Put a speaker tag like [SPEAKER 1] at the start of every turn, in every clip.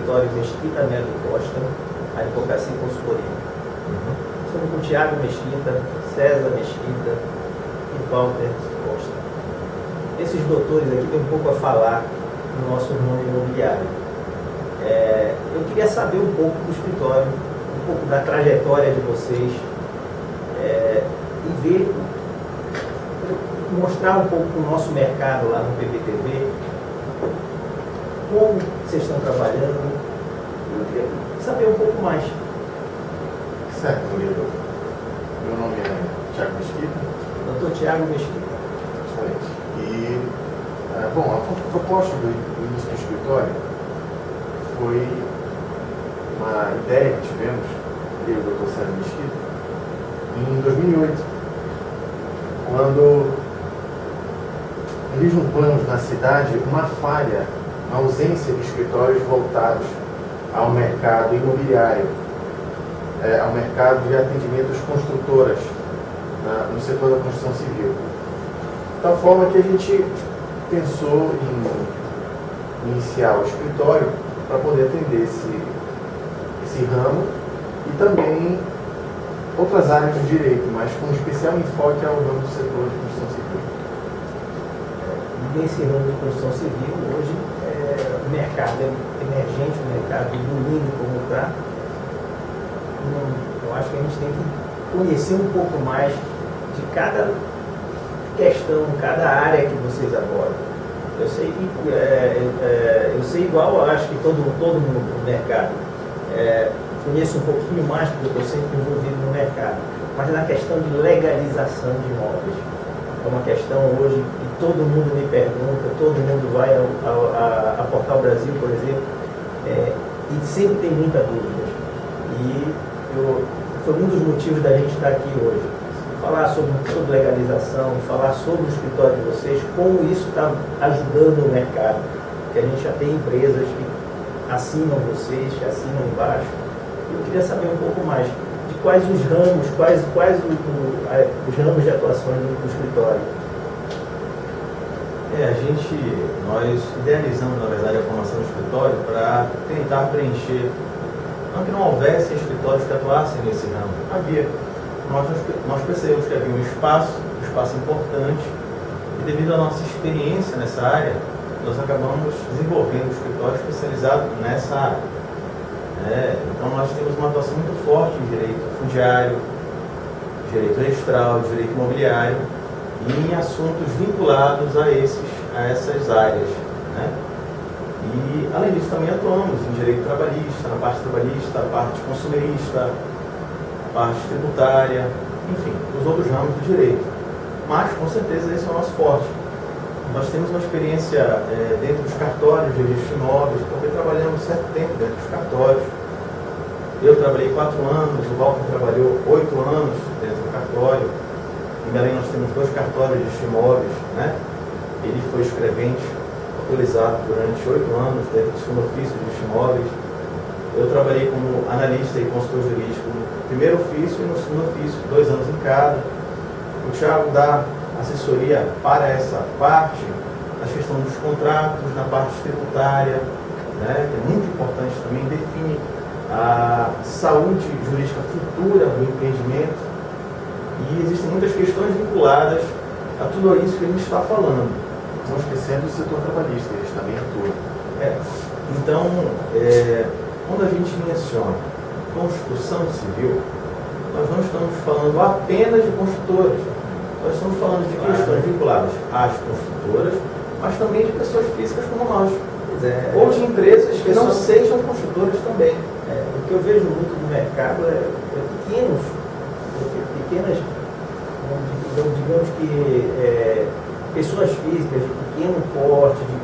[SPEAKER 1] escritório Mesquita Melo Costa, Advocacia e Consultoria. Estamos com o Thiago Mesquita, César Mesquita e Walter Costa. Esses doutores aqui têm um pouco a falar no nosso ramo imobiliário. Eu queria saber um pouco do escritório, um pouco da trajetória de vocês e ver, mostrar um pouco o nosso mercado lá no PBTV, como vocês estão trabalhando. Eu queria saber um pouco mais.
[SPEAKER 2] Certo, Murilo. Meu nome é Thiago Mesquita.
[SPEAKER 1] Doutor Thiago Mesquita.
[SPEAKER 2] Excelente. E, bom, a proposta do início do escritório foi uma ideia que tivemos, eu e o Dr. César Mesquita, em 2008, quando vislumbramos na cidade uma falha, uma ausência de escritórios voltados ao mercado imobiliário, ao mercado de atendimento às construtoras no setor da construção civil. De tal forma que a gente pensou em iniciar o escritório para poder atender esse ramo e também outras áreas do direito, mas com especial enfoque ao ramo do setor de construção civil.
[SPEAKER 1] Nesse ramo de construção civil, hoje, o mercado é emergente, o mercado domínio como está. Eu acho que a gente tem que conhecer um pouco mais de cada questão, cada área que vocês abordam. Eu sei que eu sei igual, eu acho que todo mundo no mercado. Conheço um pouquinho mais porque eu estou sempre envolvido no mercado, mas na questão de legalização de imóveis. É uma questão hoje que todo mundo me pergunta, todo mundo vai a Portal Brasil, por exemplo, e sempre tem muita dúvida. E foi um dos motivos da gente estar aqui hoje. Falar sobre legalização, falar sobre o escritório de vocês, como isso está ajudando o mercado. Porque a gente já tem empresas que assinam vocês, que assinam embaixo. Eu queria saber um pouco mais de quais os ramos, quais os ramos de atuação do escritório.
[SPEAKER 3] Nós idealizamos, na verdade, a formação do escritório para tentar preencher, não que não houvesse escritórios que atuassem nesse ramo. Havia. Nós percebemos que havia um espaço importante, e devido à nossa experiência nessa área, nós acabamos desenvolvendo um escritório especializado nessa área. Então nós temos uma atuação muito forte em direito fundiário, direito registral, direito imobiliário e em assuntos vinculados a essas áreas. E além disso também atuamos em direito trabalhista, na parte trabalhista, a parte consumerista, a parte tributária, enfim, os outros ramos do direito. Mas com certeza esse é o nosso forte. Nós temos uma experiência dentro dos cartórios de registro de imóveis, porque trabalhamos certo tempo dentro dos cartórios. Eu trabalhei 4 anos, o Walter trabalhou 8 anos dentro do cartório. Em Belém nós temos 2 cartórios de registro de imóveis. Ele foi escrevente autorizado durante 8 anos dentro do segundo ofício de registro de imóveis. Eu trabalhei como analista e consultor jurídico no primeiro ofício e no segundo ofício, 2 anos em cada. O Thiago dá assessoria para essa parte, na questão dos contratos, na parte tributária, que é muito importante também, define a saúde jurídica futura do empreendimento. E existem muitas questões vinculadas a tudo isso que a gente está falando.
[SPEAKER 2] Não esquecendo o setor trabalhista, eles também atuam.
[SPEAKER 3] Então, quando a gente menciona construção civil, nós não estamos falando apenas de construtoras. Nós estamos falando de questões vinculadas às construtoras, mas também de pessoas físicas como nós. Ou de empresas que não sejam construtoras também.
[SPEAKER 1] O que eu vejo muito no mercado é pequenas, digamos que pessoas físicas de pequeno porte, de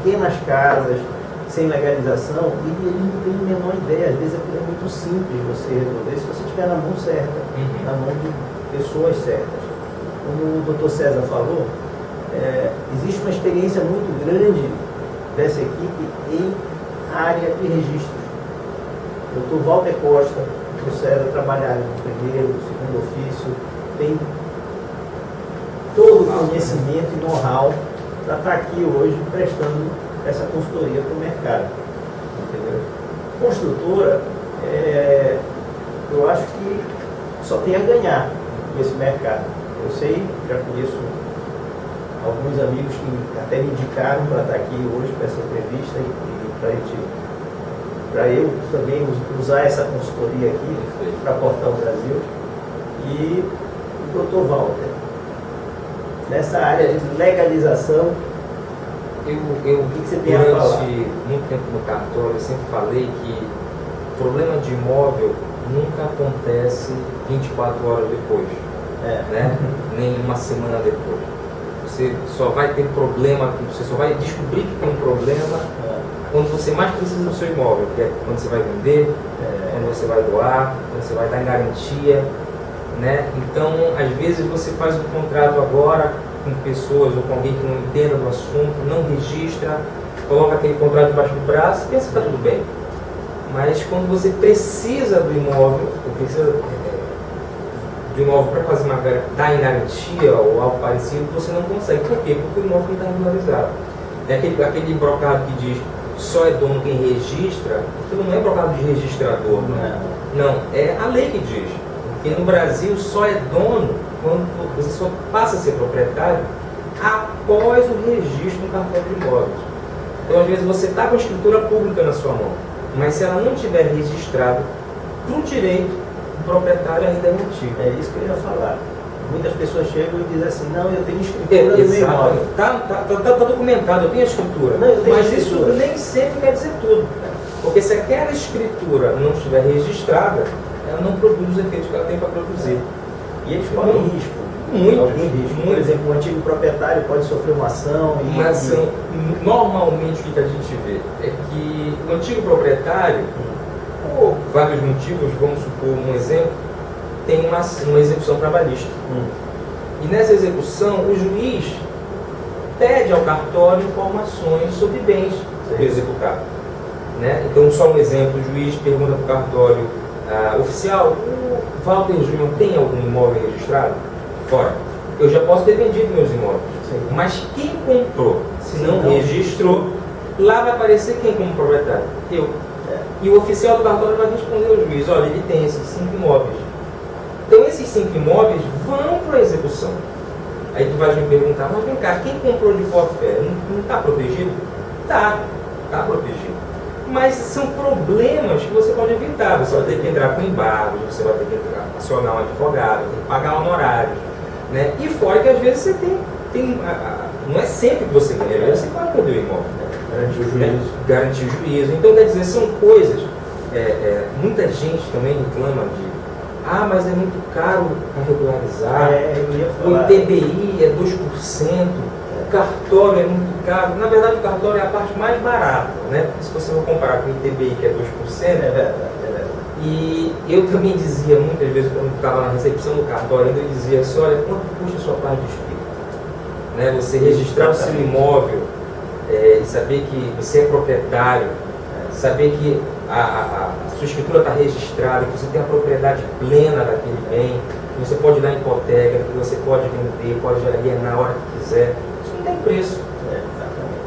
[SPEAKER 1] pequenas casas, sem legalização, e eles não têm a menor ideia. Às vezes aquilo é muito simples você resolver se você estiver na mão certa, na mão de pessoas certas. Como o Dr. César falou, existe uma experiência muito grande dessa equipe em área de registros. O Dr. Walter Costa e o César trabalharam no primeiro, no segundo ofício, tem todo o conhecimento e know-how para estar aqui hoje prestando essa consultoria para o mercado.
[SPEAKER 3] entendeu?
[SPEAKER 1] Construtora, eu acho que só tem a ganhar nesse mercado. Eu sei, já conheço alguns amigos que até me indicaram para estar aqui hoje para essa entrevista e para eu também usar essa consultoria aqui para Portal Brasil. E o Dr. Walter, nessa área de legalização, o que você tem a falar?
[SPEAKER 4] Durante muito tempo no cartório, eu sempre falei que o problema de imóvel nunca acontece 24 horas depois, né? Nem uma semana depois. Você só vai ter problema, você só vai descobrir que tem um problema quando você mais precisa do seu imóvel, que é quando você vai vender, quando você vai doar, quando você vai dar em garantia, né? Então, às vezes você faz um contrato agora com pessoas ou com alguém que não entenda do assunto, não registra, coloca aquele contrato debaixo do braço e pensa que está tudo bem. Mas quando você precisa do imóvel, ou precisa de um imóvel para fazer dar em garantia ou algo parecido, você não consegue. Por quê? Porque o imóvel não está regularizado. É aquele brocado que diz só é dono quem registra, aquilo não é brocado de registrador, não, é a lei que diz. Porque no Brasil só é dono quando você só passa a ser proprietário após o registro no cartório de imóveis. Então, às vezes, você está com a escritura pública na sua mão, mas se ela não estiver registrada, para o direito, o proprietário ainda é antigo.
[SPEAKER 1] É isso que eu ia falar. Muitas pessoas chegam e dizem assim, não, eu tenho escritura no meu imóvel.
[SPEAKER 4] Está documentado, eu tenho a escritura.
[SPEAKER 1] Não, eu tenho
[SPEAKER 4] mas
[SPEAKER 1] escritura.
[SPEAKER 4] Isso nem sempre quer dizer tudo. Porque se aquela escritura não estiver registrada, ela não produz os efeitos que ela tem para produzir.
[SPEAKER 1] E eles correm risco.
[SPEAKER 4] Algum
[SPEAKER 1] risco. Por exemplo, o antigo proprietário pode sofrer uma ação.
[SPEAKER 4] Uma ação. Normalmente o que a gente vê é que o antigo proprietário, por vários motivos, vamos supor um exemplo, tem uma execução trabalhista. E nessa execução, o juiz pede ao cartório informações sobre bens do executado. Né? Então, só um exemplo, o juiz pergunta para o cartório oficial, o Walter Júnior tem algum imóvel registrado? Ora, eu já posso ter vendido meus imóveis, mas quem comprou, se não registrou, lá vai aparecer quem como proprietário? Eu. E o oficial do cartório vai responder ao juiz, olha, ele tem esses 5 imóveis. Então esses 5 imóveis vão para a execução. Aí tu vai me perguntar, mas vem cá, quem comprou de boa fé, não está protegido? Está protegido. Mas são problemas que você pode evitar. Você vai ter que entrar com embargos, você vai ter que acionar um advogado, tem que pagar honorários. Né? E fora que às vezes você tem não é sempre que você ganha, às vezes você pode perder o imóvel.
[SPEAKER 1] Garantir o juízo.
[SPEAKER 4] Garantir o juízo. Então, quer dizer, são coisas. Muita gente também reclama de mas é muito caro para regularizar. O ITBI é 2%, o cartório é muito caro. Na verdade, o cartório é a parte mais barata, né? Porque se você for comparar com o ITBI, que é 2%,
[SPEAKER 1] é verdade.
[SPEAKER 4] E eu também dizia muitas vezes, quando estava na recepção do cartório, eu dizia assim, olha, quanto custa a sua parte de espírito? Né? Você registrar o seu imóvel e saber que você é proprietário, saber que a sua escritura está registrada, que você tem a propriedade plena daquele bem, que você pode dar hipoteca, que você pode vender, pode alienar a hora que quiser. Isso não tem preço.
[SPEAKER 3] Exatamente.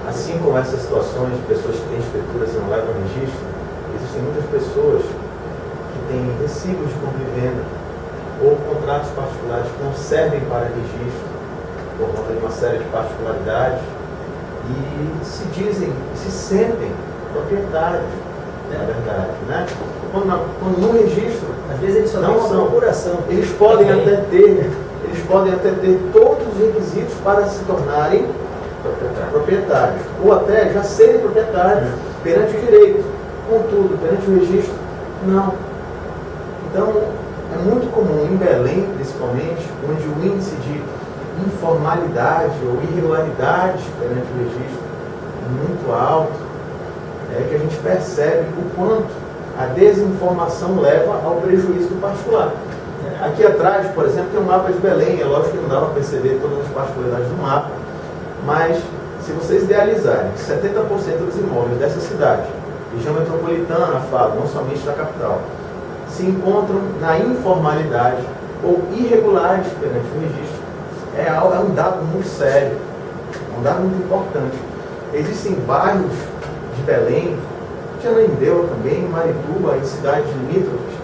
[SPEAKER 3] Assim como essas situações de pessoas que têm escrituras e não levam registro, existem muitas pessoas que têm recibos de compra e venda ou contratos particulares que não servem para registro por conta de uma série de particularidades e se sentem proprietários, na verdade, né? Quando no registro,
[SPEAKER 1] às vezes eles só dão uma procuração.
[SPEAKER 3] Eles podem até ter todos os requisitos para se tornarem proprietários, ou até já serem proprietários perante o direito. Contudo, perante o registro, não. Então, é muito comum em Belém, principalmente, onde o índice de informalidade ou irregularidade perante o registro é muito alto, é que a gente percebe o quanto a desinformação leva ao prejuízo do particular. Aqui atrás, por exemplo, tem um mapa de Belém. É lógico que não dá para perceber todas as particularidades do mapa, mas se vocês idealizarem que 70% dos imóveis dessa cidade, região metropolitana, falo, não somente da capital, se encontram na informalidade ou irregulares perante o registro, é um dado muito sério, um dado muito importante. Existem bairros de Belém, de Ananindeua também, Marituba, em cidades limítrofes,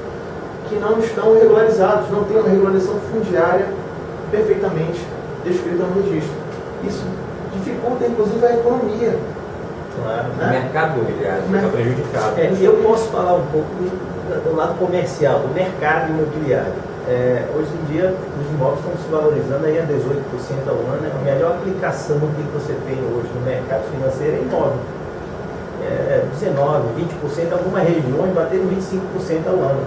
[SPEAKER 3] que não estão regularizados, não têm uma regularização fundiária perfeitamente descrita no registro. Isso dificulta, inclusive, a economia.
[SPEAKER 1] Claro,
[SPEAKER 4] O mercado imobiliário fica prejudicado.
[SPEAKER 1] Eu posso falar um pouco do lado comercial, do mercado imobiliário. Hoje em dia, os imóveis estão se valorizando aí a 18% ao ano. A melhor aplicação que você tem hoje no mercado financeiro é imóvel. 19%, 20%, algumas regiões bateram 25% ao ano.